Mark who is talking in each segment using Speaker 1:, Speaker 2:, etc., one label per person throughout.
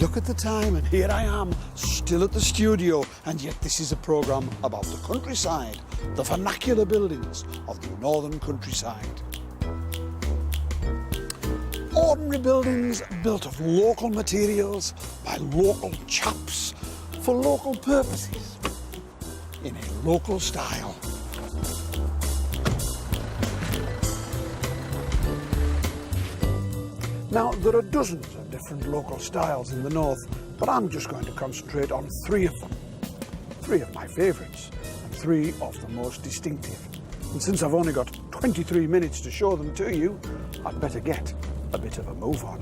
Speaker 1: Look at the time, and here I am, still at the studio, and yet this is a programme about the countryside, the vernacular buildings of the northern countryside. Ordinary buildings built of local materials by local chaps for local purposes, in a local style. Now, there are dozens of different local styles in the north, but I'm just going to concentrate on 3 of them. 3 of my favourites, and 3 of the most distinctive. And since I've only got 23 minutes to show them to you, I'd better get a bit of a move on.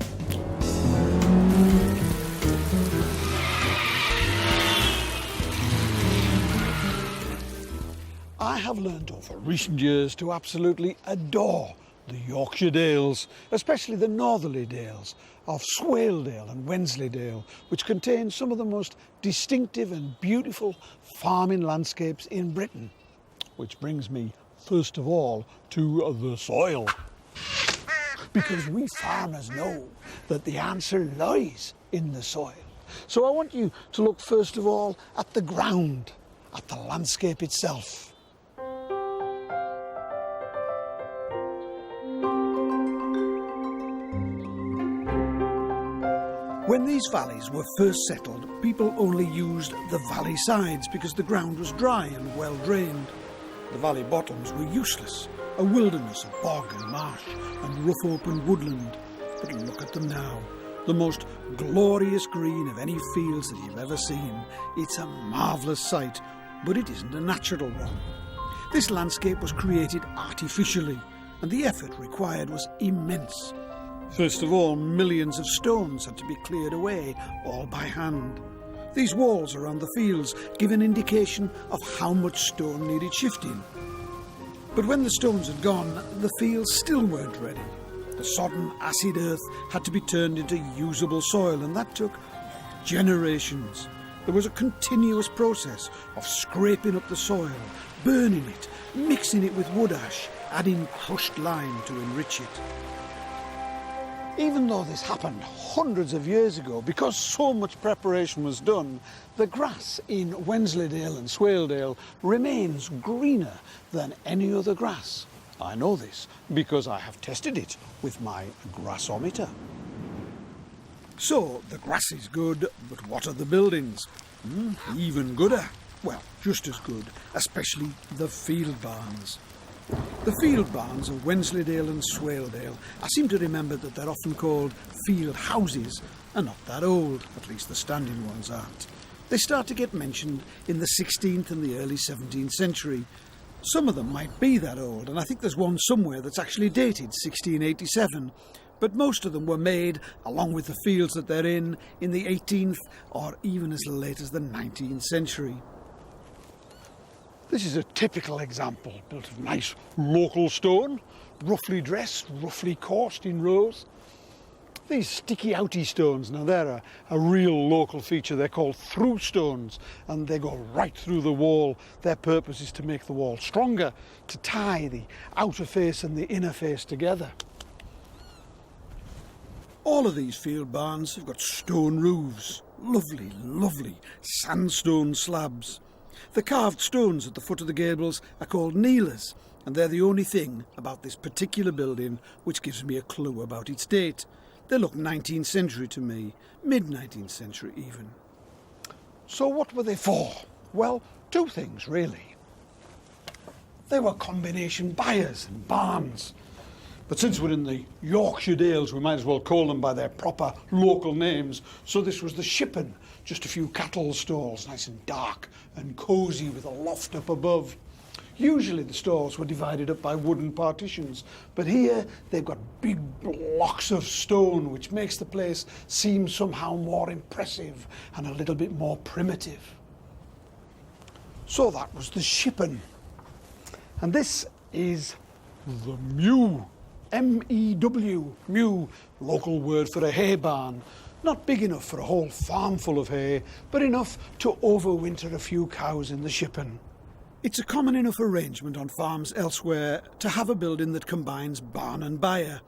Speaker 1: I have learnt over recent years to absolutely adore the Yorkshire Dales, especially the northerly dales of Swaledale and Wensleydale, which contain some of the most distinctive and beautiful farming landscapes in Britain. Which brings me, first of all, to the soil. Because we farmers know that the answer lies in the soil. So I want you to look first of all at the ground, at the landscape itself. When these valleys were first settled, people only used the valley sides because the ground was dry and well drained. The valley bottoms were useless, a wilderness of bog and marsh and rough open woodland. But look at them now, the most glorious green of any fields that you've ever seen. It's a marvellous sight, but it isn't a natural one. This landscape was created artificially, and the effort required was immense. First of all, millions of stones had to be cleared away, all by hand. These walls around the fields give an indication of how much stone needed shifting. But when the stones had gone, the fields still weren't ready. The sodden, acid earth had to be turned into usable soil, and that took generations. There was a continuous process of scraping up the soil, burning it, mixing it with wood ash, adding crushed lime to enrich it. Even though this happened hundreds of years ago, because so much preparation was done, the grass in Wensleydale and Swaledale remains greener than any other grass. I know this because I have tested it with my grassometer. So, the grass is good, but what are the buildings? Even gooder. Well, just as good, especially the field barns. The field barns of Wensleydale and Swaledale, I seem to remember that they're often called field houses, are not that old, at least the standing ones aren't. They start to get mentioned in the 16th and the early 17th century. Some of them might be that old, and I think there's one somewhere that's actually dated 1687, but most of them were made, along with the fields that they're in the 18th or even as late as the 19th century. This is a typical example, built of nice local stone, roughly dressed, roughly coursed in rows. These sticky outy stones, now they're a real local feature. They're called through stones, and they go right through the wall. Their purpose is to make the wall stronger, to tie the outer face and the inner face together. All of these field barns have got stone roofs, lovely, lovely sandstone slabs. The carved stones at the foot of the gables are called kneelers, and they're the only thing about this particular building which gives me a clue about its date. They look 19th century to me, mid-19th century even. So what were they for? Well, 2 things really. They were combination byres and barns. But since we're in the Yorkshire Dales, we might as well call them by their proper local names. So this was the shippen, just a few cattle stalls, nice and dark and cosy with a loft up above. Usually the stalls were divided up by wooden partitions, but here they've got big blocks of stone, which makes the place seem somehow more impressive and a little bit more primitive. So that was the shippen. And this is the mew. M-E-W, mew, local word for a hay barn. Not big enough for a whole farm full of hay, but enough to overwinter a few cows in the shippen. It's a common enough arrangement on farms elsewhere to have a building that combines barn and byre,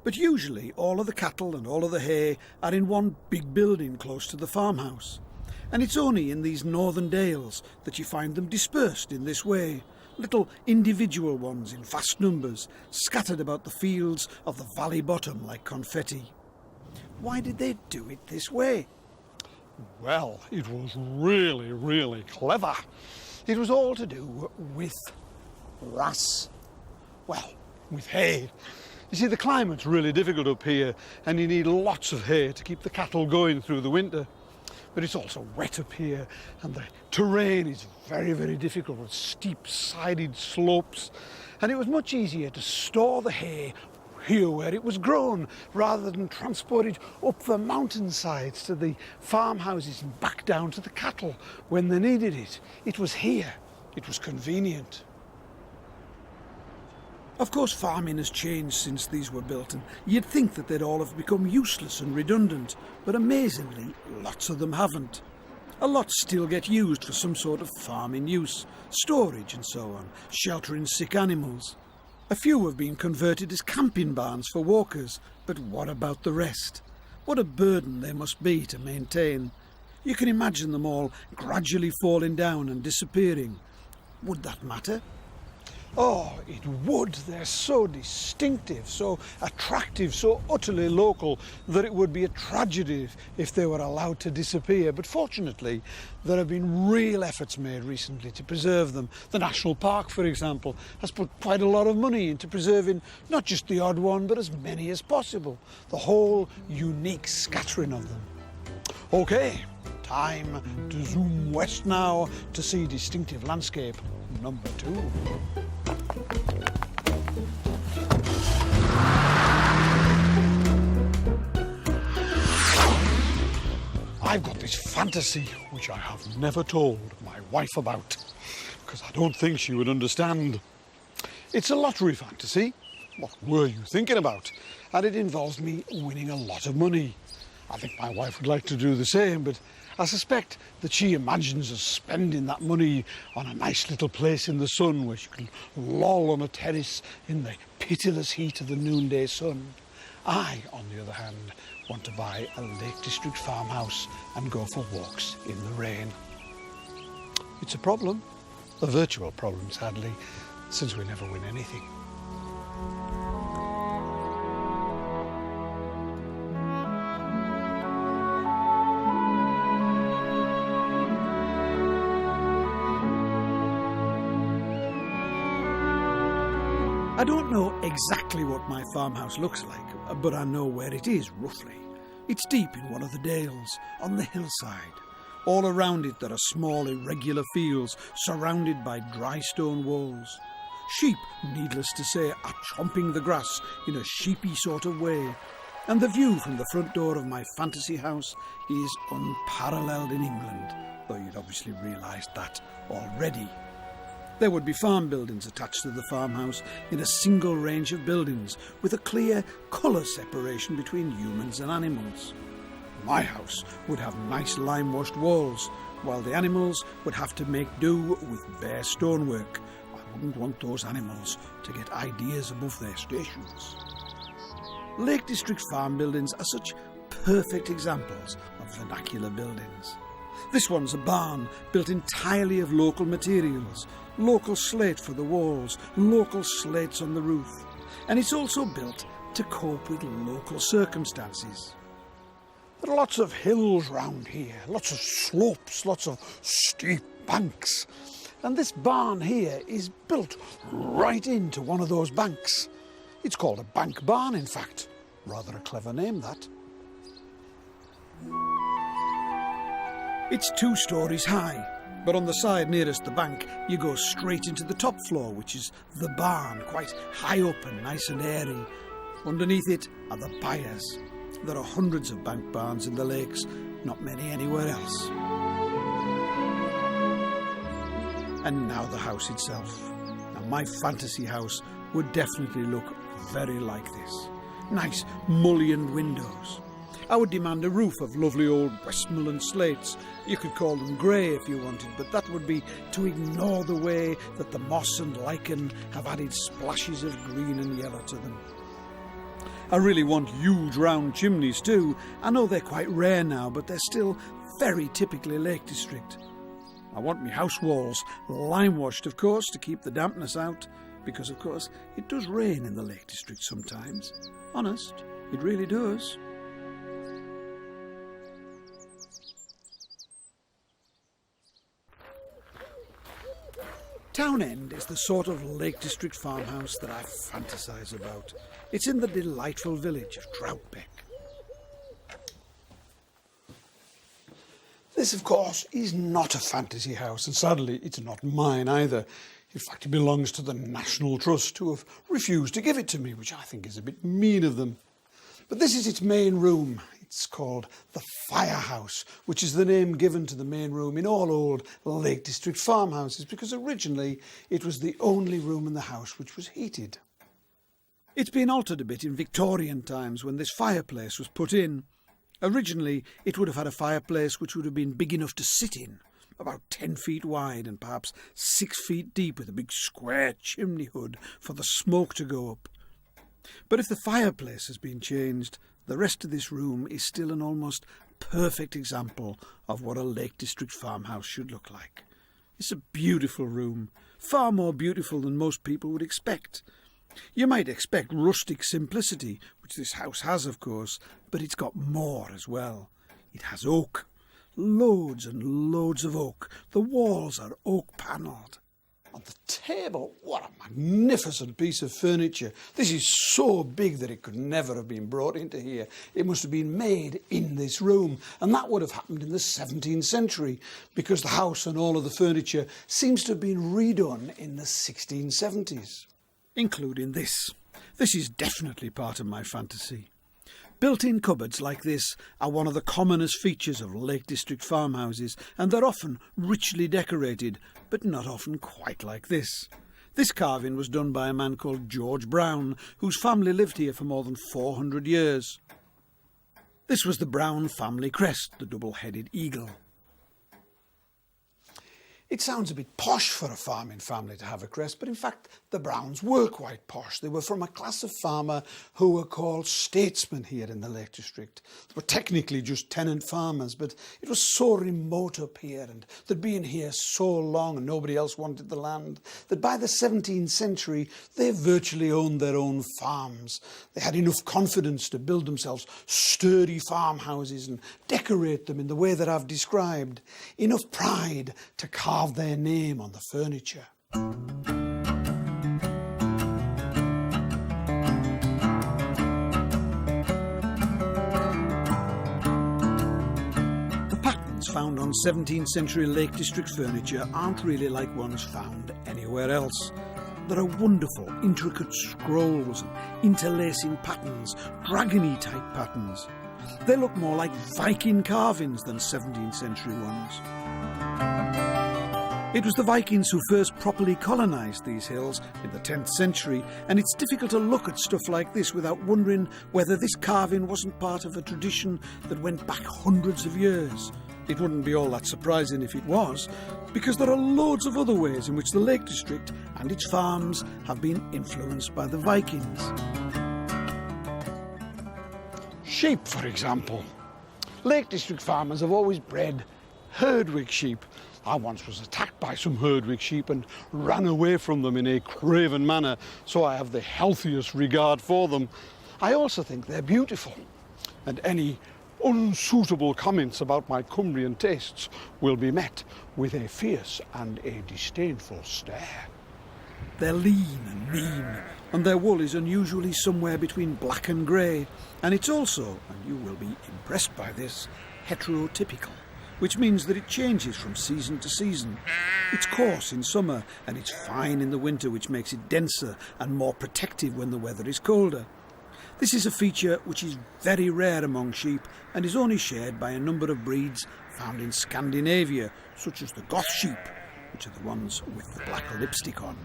Speaker 1: but usually all of the cattle and all of the hay are in one big building close to the farmhouse. And it's only in these northern dales that you find them dispersed in this way, little individual ones in vast numbers, scattered about the fields of the valley bottom like confetti. Why did they do it this way?
Speaker 2: Well, it was really, really clever. It was all to do with grass. Well, with hay. You see, the climate's really difficult up here, and you need lots of hay to keep the cattle going through the winter. But it's also wet up here, and the terrain is very, very difficult with steep sided slopes. And it was much easier to store the hay here where it was grown, rather than transport it up the mountainsides to the farmhouses and back down to the cattle when they needed it. It was here. It was convenient.
Speaker 1: Of course, farming has changed since these were built, and you'd think that they'd all have become useless and redundant, but amazingly, lots of them haven't. A lot still get used for some sort of farming use, storage and so on, sheltering sick animals. A few have been converted as camping barns for walkers, but what about the rest? What a burden they must be to maintain. You can imagine them all gradually falling down and disappearing. Would that matter?
Speaker 2: Oh, it would. They're so distinctive, so attractive, so utterly local that it would be a tragedy if they were allowed to disappear. But fortunately, there have been real efforts made recently to preserve them. The National Park, for example, has put quite a lot of money into preserving not just the odd one, but as many as possible. The whole unique scattering of them. OK, time to zoom west now to see distinctive landscape number 2. I've got this fantasy which I have never told my wife about, because I don't think she would understand. It's a lottery fantasy. What were you thinking about? And it involves me winning a lot of money. I think my wife would like to do the same, but I suspect that she imagines us spending that money on a nice little place in the sun where she can loll on a terrace in the pitiless heat of the noonday sun. I, on the other hand, want to buy a Lake District farmhouse and go for walks in the rain. It's a problem, a virtual problem, sadly, since we never win anything.
Speaker 1: I don't know exactly what my farmhouse looks like, but I know where it is, roughly. It's deep in one of the dales, on the hillside. All around it there are small, irregular fields, surrounded by dry stone walls. Sheep, needless to say, are chomping the grass in a sheepy sort of way. And the view from the front door of my fantasy house is unparalleled in England, though you'd obviously realised that already. There would be farm buildings attached to the farmhouse in a single range of buildings with a clear colour separation between humans and animals. My house would have nice lime-washed walls, while the animals would have to make do with bare stonework. I wouldn't want those animals to get ideas above their stations. Lake District farm buildings are such perfect examples of vernacular buildings. This one's a barn built entirely of local materials, local slate for the walls, local slates on the roof. And it's also built to cope with local circumstances.
Speaker 2: There are lots of hills round here, lots of slopes, lots of steep banks. And this barn here is built right into one of those banks. It's called a bank barn, in fact. Rather a clever name, that.
Speaker 1: It's 2 stories high, but on the side nearest the bank you go straight into the top floor, which is the barn, quite high up and nice and airy. Underneath it are the byres. There are hundreds of bank barns in the lakes, not many anywhere else. And now the house itself. Now my fantasy house would definitely look very like this. Nice mullioned windows. I would demand a roof of lovely old Westmoreland slates. You could call them grey if you wanted, but that would be to ignore the way that the moss and lichen have added splashes of green and yellow to them. I really want huge round chimneys too. I know they're quite rare now, but they're still very typically Lake District. I want my house walls lime washed, of course, to keep the dampness out, because of course it does rain in the Lake District sometimes. Honest, it really does. Townend is the sort of Lake District farmhouse that I fantasise about. It's in the delightful village of Troutbeck. This, of course, is not a fantasy house, and sadly it's not mine either. In fact, it belongs to the National Trust, who have refused to give it to me, which I think is a bit mean of them. But this is its main room. It's called the Firehouse, which is the name given to the main room in all old Lake District farmhouses, because originally it was the only room in the house which was heated. It's been altered a bit in Victorian times when this fireplace was put in. Originally, it would have had a fireplace which would have been big enough to sit in, about 10 feet wide and perhaps 6 feet deep, with a big square chimney hood for the smoke to go up. But if the fireplace has been changed, the rest of this room is still an almost perfect example of what a Lake District farmhouse should look like. It's a beautiful room, far more beautiful than most people would expect. You might expect rustic simplicity, which this house has, of course, but it's got more as well. It has oak, loads and loads of oak. The walls are oak panelled. On the table, what a magnificent piece of furniture. This is so big that it could never have been brought into here. It must have been made in this room, and that would have happened in the 17th century, because the house and all of the furniture seems to have been redone in the 1670s. Including this. This is definitely part of my fantasy. Built-in cupboards like this are one of the commonest features of Lake District farmhouses, and they're often richly decorated, but not often quite like this. This carving was done by a man called George Brown, whose family lived here for more than 400 years. This was the Brown family crest, the double-headed eagle. It sounds a bit posh for a farming family to have a crest, but in fact the Browns were quite posh. They were from a class of farmer who were called statesmen here in the Lake District. They were technically just tenant farmers, but it was so remote up here, and they'd been here so long and nobody else wanted the land, that by the 17th century they virtually owned their own farms. They had enough confidence to build themselves sturdy farmhouses and decorate them in the way that I've described. Enough pride to carve their name on the furniture. The patterns found on 17th century Lake District furniture aren't really like ones found anywhere else. There are wonderful, intricate scrolls and interlacing patterns, dragony type patterns. They look more like Viking carvings than 17th century ones. It was the Vikings who first properly colonised these hills in the 10th century, and it's difficult to look at stuff like this without wondering whether this carving wasn't part of a tradition that went back hundreds of years. It wouldn't be all that surprising if it was, because there are loads of other ways in which the Lake District and its farms have been influenced by the Vikings. Sheep, for example. Lake District farmers have always bred Herdwick sheep. I once was attacked by some Herdwick sheep and ran away from them in a craven manner, so I have the healthiest regard for them. I also think they're beautiful, and any unsuitable comments about my Cumbrian tastes will be met with a fierce and a disdainful stare. They're lean and mean, and their wool is unusually somewhere between black and grey, and it's also, and you will be impressed by this, heterotypical, which means that it changes from season to season. It's coarse in summer and it's fine in the winter, which makes it denser and more protective when the weather is colder. This is a feature which is very rare among sheep and is only shared by a number of breeds found in Scandinavia, such as the Goth sheep, which are the ones with the black lipstick on.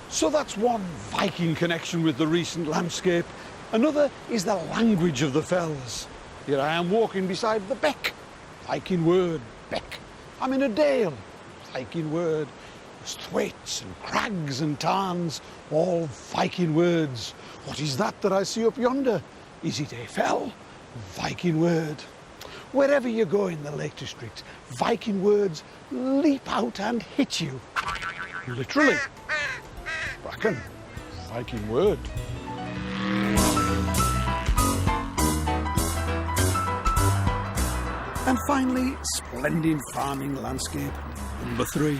Speaker 1: So that's one Viking connection with the recent landscape.
Speaker 2: Another is the language of the fells. Here I am walking beside the beck. Viking word, beck. I'm in a dale. Viking word. There's thwaites and crags and tarns, all Viking words. What is that I see up yonder? Is it a fell? Viking word. Wherever you go in the Lake District, Viking words leap out and hit you. Literally. Bracken, Viking word.
Speaker 1: And finally, splendid farming landscape, number 3,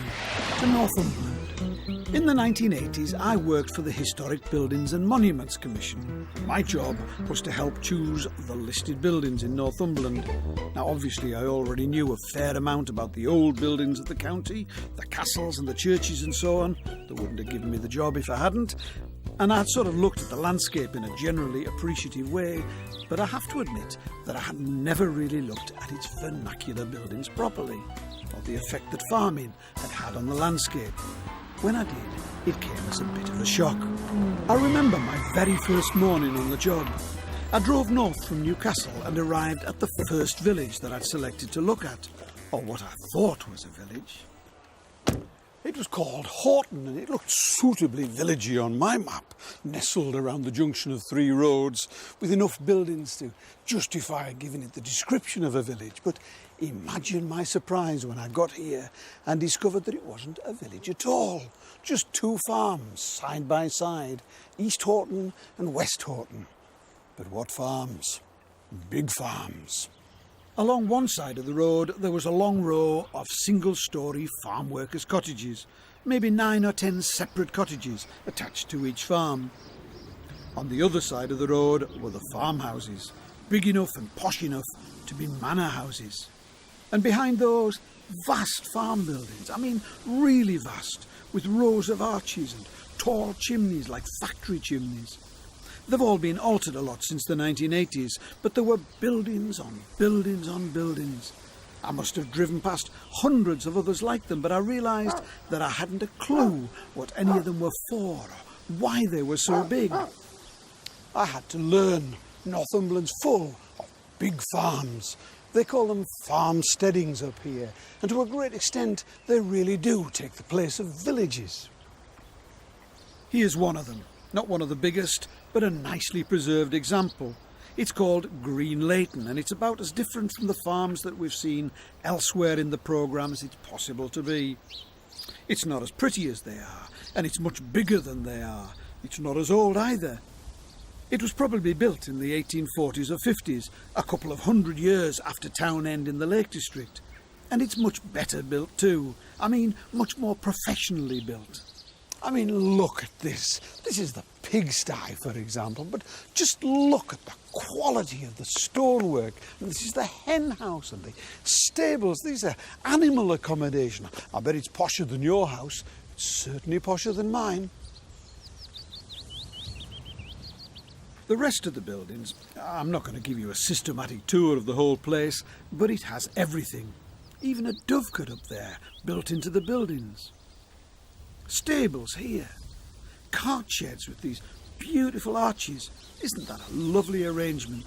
Speaker 1: the Northumberland. In the 1980s, I worked for the Historic Buildings and Monuments Commission. My job was to help choose the listed buildings in Northumberland. Now, obviously, I already knew a fair amount about the old buildings of the county, the castles and the churches and so on. They wouldn't have given me the job if I hadn't. And I'd sort of looked at the landscape in a generally appreciative way, but I have to admit that I had never really looked at its vernacular buildings properly, or the effect that farming had had on the landscape. When I did, it came as a bit of a shock. I remember my very first morning on the job. I drove north from Newcastle and arrived at the first village that I'd selected to look at, or what I thought was a village. It was called Horton, and it looked suitably villagey on my map, nestled around the junction of 3 roads, with enough buildings to justify giving it the description of a village. But imagine my surprise when I got here and discovered that it wasn't a village at all. Just 2 farms, side by side, East Horton and West Horton. But what farms? Big farms. Along one side of the road there was a long row of single-storey farm workers' cottages, maybe 9 or 10 separate cottages attached to each farm. On the other side of the road were the farmhouses, big enough and posh enough to be manor houses. And behind those, vast farm buildings, I mean really vast, with rows of arches and tall chimneys like factory chimneys. They've all been altered a lot since the 1980s, but there were buildings on buildings on buildings. I must have driven past hundreds of others like them, but I realised that I hadn't a clue what any of them were for or why they were so big. I had to learn. Northumberland's full of big farms. They call them farmsteadings up here, and to a great extent they really do take the place of villages. Here's one of them. Not one of the biggest, but a nicely preserved example. It's called Green Leighton, and it's about as different from the farms that we've seen elsewhere in the programme as it's possible to be. It's not as pretty as they are, and it's much bigger than they are. It's not as old either. It was probably built in the 1840s or 50s, a couple of 100 years after Town End in the Lake District. And it's much better built too. I mean, much more professionally built. I mean, look at this. This is the pigsty, for example, but just look at the quality of the stonework. And this is the hen house and the stables. These are animal accommodation. I bet it's posher than your house. It's certainly posher than mine. The rest of the buildings, I'm not going to give you a systematic tour of the whole place, but it has everything. Even a dovecote up there, built into the buildings. Stables here, cart sheds with these beautiful arches. Isn't that a lovely arrangement?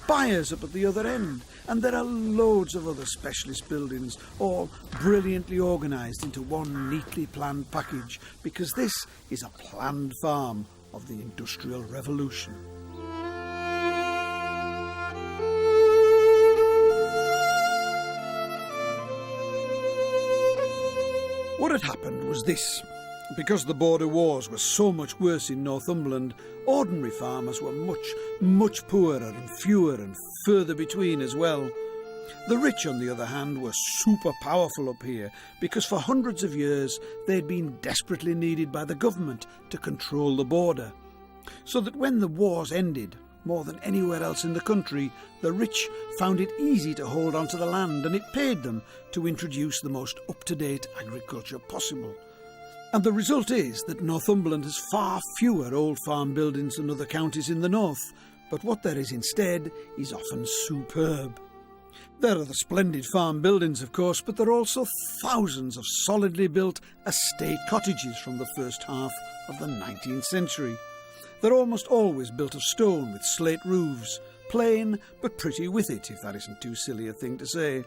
Speaker 1: Byres up at the other end, and there are loads of other specialist buildings, all brilliantly organised into one neatly planned package, because this is a planned farm of the Industrial Revolution. What had happened was this. Because the border wars were so much worse in Northumberland, ordinary farmers were much poorer and fewer and further between as well. The rich, on the other hand, were super powerful up here because for hundreds of years they'd been desperately needed by the government to control the border. So that when the wars ended, more than anywhere else in the country, the rich found it easy to hold on to the land, and it paid them to introduce the most up-to-date agriculture possible. And the result is that Northumberland has far fewer old farm buildings than other counties in the north, but what there is instead is often superb. There are the splendid farm buildings, of course, but there are also thousands of solidly built estate cottages from the first half of the 19th century. They're almost always built of stone with slate roofs, plain but pretty with it, if that isn't too silly a thing to say.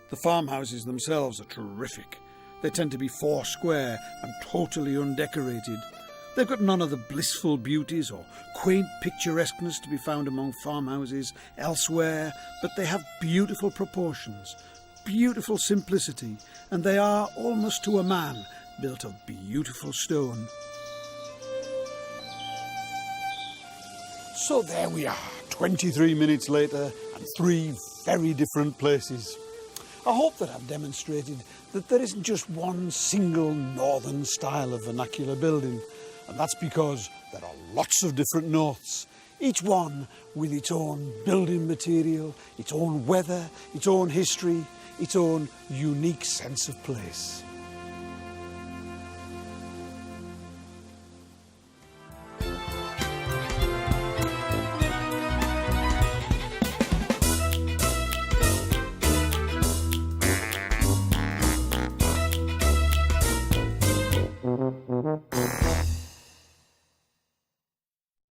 Speaker 1: The farmhouses themselves are terrific. They tend to be 4 square and totally undecorated. They've got none of the blissful beauties or quaint picturesqueness to be found among farmhouses elsewhere, but they have beautiful proportions, beautiful simplicity, and they are, almost to a man, built of beautiful stone.
Speaker 2: So there we are, 23 minutes later and 3 very different places. I hope that I've demonstrated that there isn't just one single northern style of vernacular building, and that's because there are lots of different norths, each one with its own building material, its own weather, its own history, its own unique sense of place.